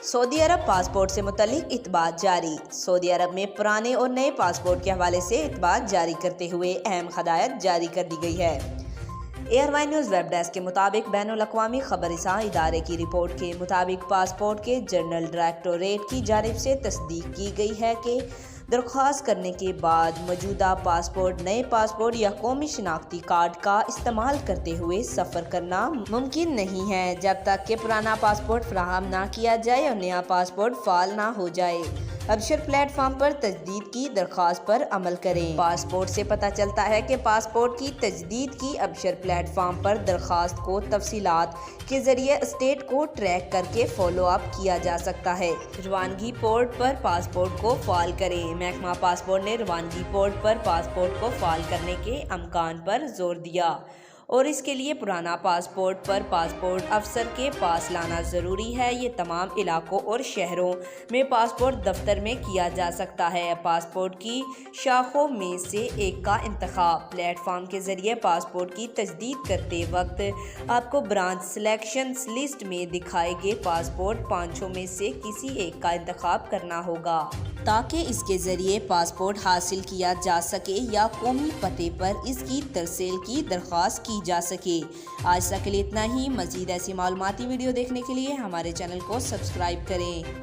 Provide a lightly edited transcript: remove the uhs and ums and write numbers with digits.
Saudi अरब passport से मुतल्लिक इत्बात जारी। Saudi अरब में पुराने और नए पासपोर्ट के हवाले से इत्बात जारी करते हुए अहम हदायत जारी कर दी गई है। ARY न्यूज़ वेब डेस्क के मुताबिक बैनुल-अक़वामी खबरसां इदारे की रिपोर्ट के मुताबिक पासपोर्ट के जनरल डायरेक्टोरेट की जानिब से तस्दीक की गई है कि दरख्वास्त करने के बाद मौजूदा पासपोर्ट, नए पासपोर्ट या कौमी शनाख्ती कार्ड का इस्तेमाल करते हुए सफ़र करना मुमकिन नहीं है जब तक कि पुराना पासपोर्ट फराहम ना किया जाए और नया पासपोर्ट फ़ाल ना हो जाए। अबशर प्लेटफॉर्म पर तजदीद की दरख्वास्त पर अमल करें। पासपोर्ट से पता चलता है कि पासपोर्ट की तजदीद की अबशर प्लेटफॉर्म पर दरख्वास्त को तफसीलात के जरिए स्टेट को ट्रैक करके फॉलो अप किया जा सकता है। रवानगी पोर्ट पर पासपोर्ट को फ़ाल करें। महकमा पासपोर्ट ने रवानगी पोर्ट पर पासपोर्ट को फ़ाल करने के अमकान पर जोर दिया और इसके लिए पुराना पासपोर्ट पर पासपोर्ट अफसर के पास लाना ज़रूरी है। ये तमाम इलाकों और शहरों में पासपोर्ट दफ्तर में किया जा सकता है। पासपोर्ट की शाखों में से एक का इंतखाब। प्लेटफॉर्म के ज़रिए पासपोर्ट की तजदीद करते वक्त आपको ब्रांच सिलेक्शन लिस्ट में दिखाए गए पासपोर्ट पाँचों में से किसी एक का इंतखाब करना होगा ताकि इसके ज़रिए पासपोर्ट हासिल किया जा सके या कौमी पते पर इसकी तरसील की दरख्वास्त की जा सके। आज तक के लिए इतना ही। मज़ीद ऐसी मालूमाती वीडियो देखने के लिए हमारे चैनल को सब्सक्राइब करें।